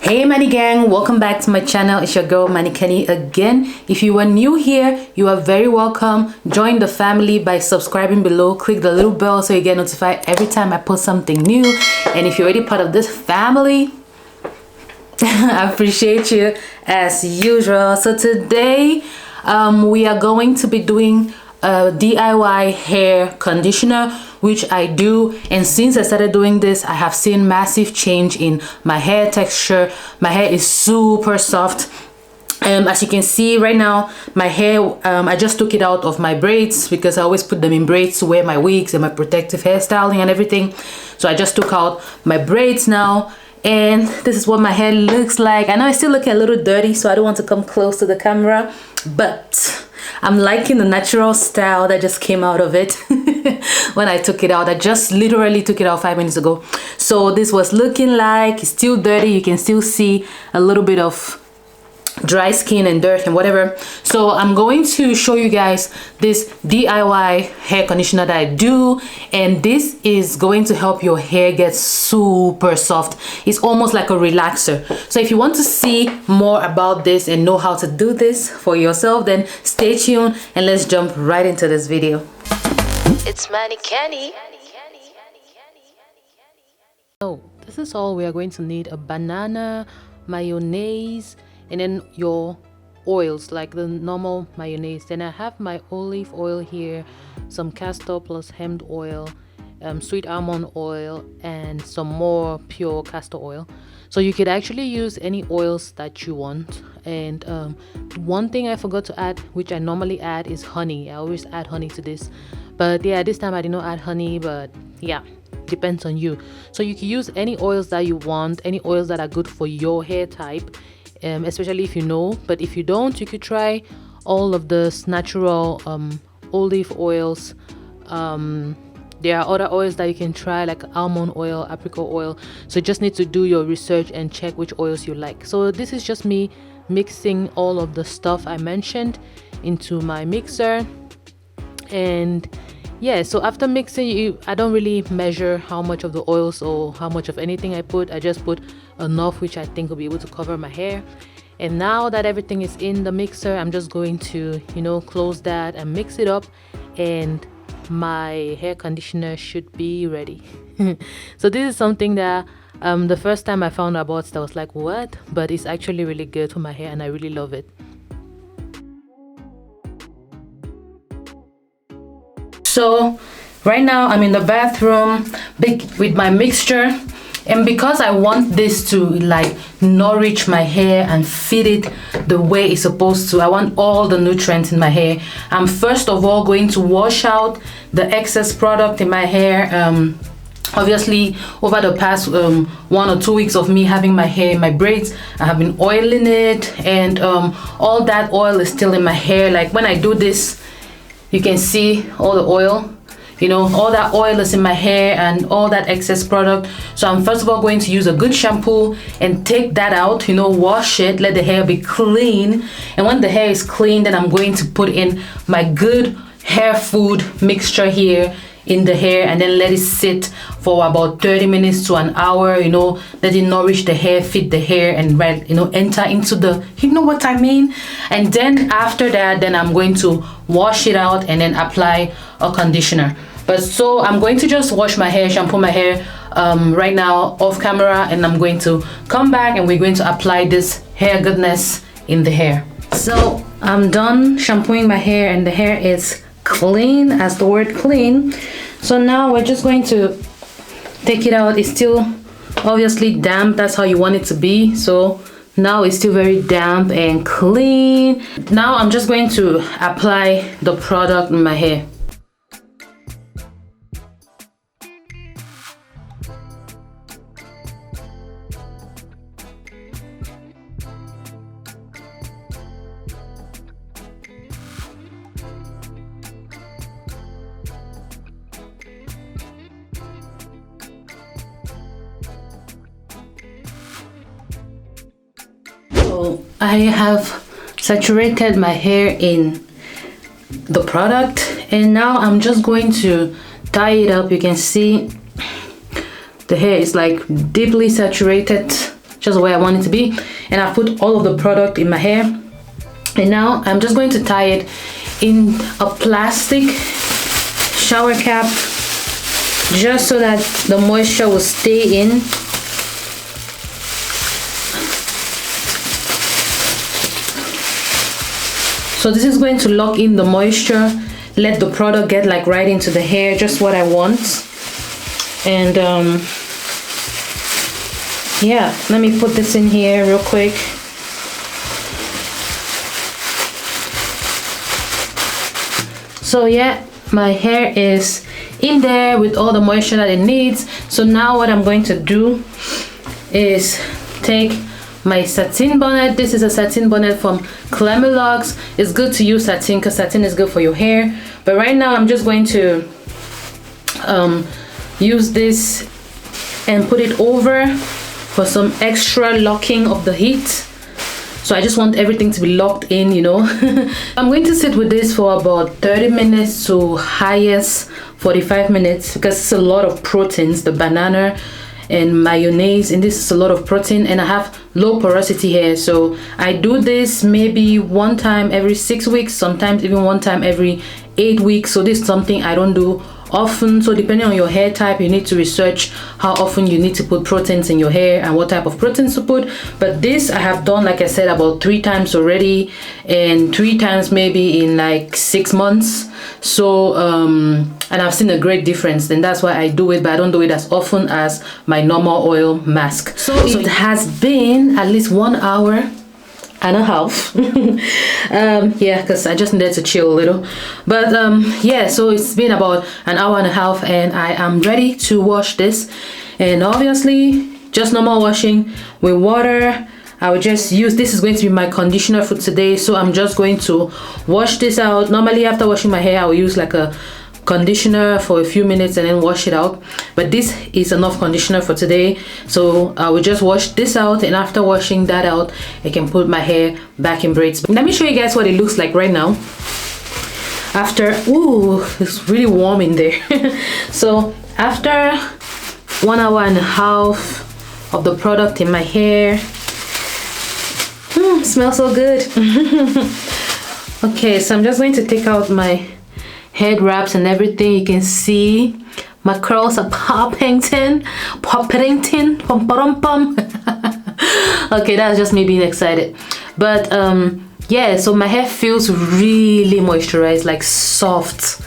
Hey Manigang, welcome back to my channel. It's your girl Keny again. If you are new here, you are very welcome. Join the family by subscribing below. Click the little bell so you get notified every time I post something new. And if you're already part of this family, I appreciate you as usual. So today we are going to be doing a DIY hair conditioner, which I do, and since I started doing this I have seen massive change in my hair texture. My hair is super soft. As you can see right now, my hair, I just took it out of my braids because I always put them in braids to wear my wigs and my protective hairstyling and everything. So I just took out my braids now, and this is what my hair looks like. I know I still look a little dirty, so I don't want to come close to the camera, but I'm liking the natural style that just came out of it when I took it out. I just literally took it out 5 minutes ago. So this was looking like, it's still dirty. You can still see a little bit of dry skin and dirt and whatever. So I'm going to show you guys this DIY hair conditioner that I do, and this is going to help your hair get super soft. It's almost like a relaxer. So if you want to see more about this and know how to do this for yourself, then stay tuned and let's jump right into this video. It's Keny. So this is all we are going to need: a banana, mayonnaise, and then your oils like the normal mayonnaise. Then I have my olive oil here, some castor plus hemp oil, sweet almond oil, and some more pure castor oil. So you could actually use any oils that you want. And one thing I forgot to add, which I normally add, is honey. I always add honey to this, but yeah, this time I did not add honey, but yeah, depends on you. So you can use any oils that you want, any oils that are good for your hair type, especially if you know. But if you don't, you could try all of this natural olive oils. There are other oils that you can try, like almond oil, apricot oil. So you just need to do your research and check which oils you like. So this is just me mixing all of the stuff I mentioned into my mixer. And yeah, so after mixing, I don't really measure how much of the oils or how much of anything I put. I just put enough which I think will be able to cover my hair. And now that everything is in the mixer, I'm just going to, close that and mix it up, and my hair conditioner should be ready. So this is something that the first time I found out about, I was like, what? But it's actually really good for my hair and I really love it. So right now I'm in the bathroom with my mixture, and because I want this to like nourish my hair and feed it the way it's supposed to, I want all the nutrients in my hair. I'm first of all going to wash out the excess product in my hair. Obviously over the past 1 or 2 weeks of me having my hair in my braids, I have been oiling it, and all that oil is still in my hair. Like when I do this, you can see all the oil, all that oil is in my hair and all that excess product. So I'm first of all going to use a good shampoo and take that out, wash it, let the hair be clean. And when the hair is clean, then I'm going to put in my good hair food mixture here in the hair, and then let it sit for about 30 minutes to an hour, let it nourish the hair, feed the hair, and enter into the, you know what I mean. And then after that, then I'm going to wash it out and then apply a conditioner. But so I'm going to just wash my hair, shampoo my hair right now off camera, and I'm going to come back and we're going to apply this hair goodness in the hair. So I'm done shampooing my hair and the hair is clean, as the word clean. So now we're just going to take it out. It's still obviously damp. That's how you want it to be. So now it's still very damp and clean. Now I'm just going to apply the product in my hair. So I have saturated my hair in the product, and now I'm just going to tie it up. You can see the hair is like deeply saturated, just the way I want it to be. And I've put all of the product in my hair, and now I'm just going to tie it in a plastic shower cap, just so that the moisture will stay in. So this is going to lock in the moisture, let the product get like right into the hair, just what I want. And yeah, let me put this in here real quick. So yeah, my hair is in there with all the moisture that it needs. So now what I'm going to do is take my satin bonnet. This is a satin bonnet from Keny. It's good to use satin because satin is good for your hair. But right now I'm just going to use this and put it over for some extra locking of the heat. So I just want everything to be locked in, you know. I'm going to sit with this for about 30 minutes to highest 45 minutes because it's a lot of proteins, the banana and mayonnaise, and this is a lot of protein, and I have low porosity hair. So I do this maybe one time every 6 weeks, sometimes even one time every 8 weeks. So this is something I don't do often. So depending on your hair type, you need to research how often you need to put proteins in your hair and what type of proteins to put. But this I have done, like I said, about 3 times already, and 3 times maybe in like 6 months. So and I've seen a great difference, and that's why I do it, but I don't do it as often as my normal oil mask. So it has been at least 1 hour and a half. Yeah, because I just needed to chill a little. But yeah, so it's been about an hour and a half, and I am ready to wash this. And obviously just normal washing with water. I will just use, this is going to be my conditioner for today, so I'm just going to wash this out. Normally after washing my hair I will use like a conditioner for a few minutes and then wash it out, but this is enough conditioner for today. So I will just wash this out, and after washing that out I can put my hair back in braids. Let me show you guys what it looks like right now after. Ooh, it's really warm in there. So after 1 hour and a half of the product in my hair, smells so good. Okay, so I'm just going to take out my head wraps and everything. You can see my curls are popping. Okay, that's just me being excited. But yeah, so my hair feels really moisturized, like soft,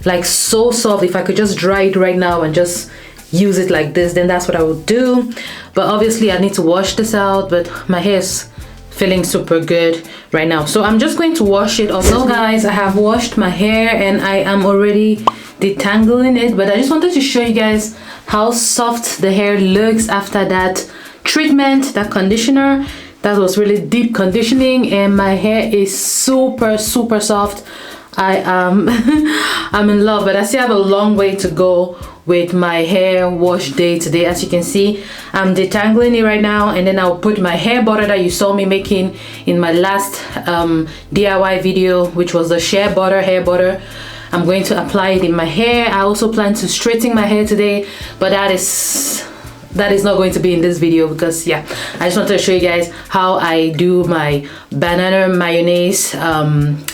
like so soft. If I could just dry it right now and just use it like this, then that's what I would do. But obviously I need to wash this out, but my hair is feeling super good right now, so I'm just going to wash it off. So guys, I have washed my hair and I am already detangling it, but I just wanted to show you guys how soft the hair looks after that treatment, that conditioner. That was really deep conditioning, and my hair is super soft. I am I'm in love, but I still have a long way to go with my hair wash day today. As you can see, I'm detangling it right now, and then I'll put my hair butter that you saw me making in my last DIY video, which was the shea butter hair butter. I'm going to apply it in my hair. I also plan to straighten my hair today, but that is not going to be in this video because yeah, I just wanted to show you guys how I do my banana mayonnaise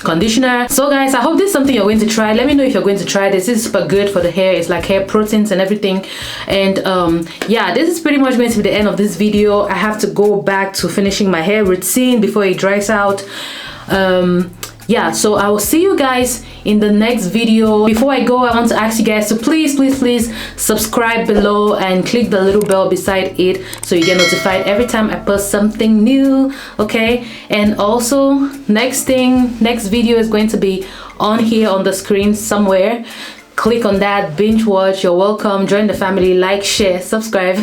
conditioner. So guys, I hope this is something you're going to try. Let me know if you're going to try this. This is super good for the hair. It's like hair proteins and everything. And yeah, this is pretty much going to be the end of this video. I have to go back to finishing my hair routine before it dries out. Yeah, so I will see you guys in the next video. Before I go, I want to ask you guys to please subscribe below and click the little bell beside it so you get notified every time I post something new, okay? And also next video is going to be on here on the screen somewhere. Click on that, binge watch. You're welcome. Join the family, like, share, subscribe.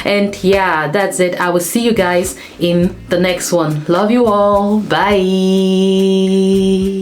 And yeah, that's it. I will see you guys in the next one. Love you all. Bye.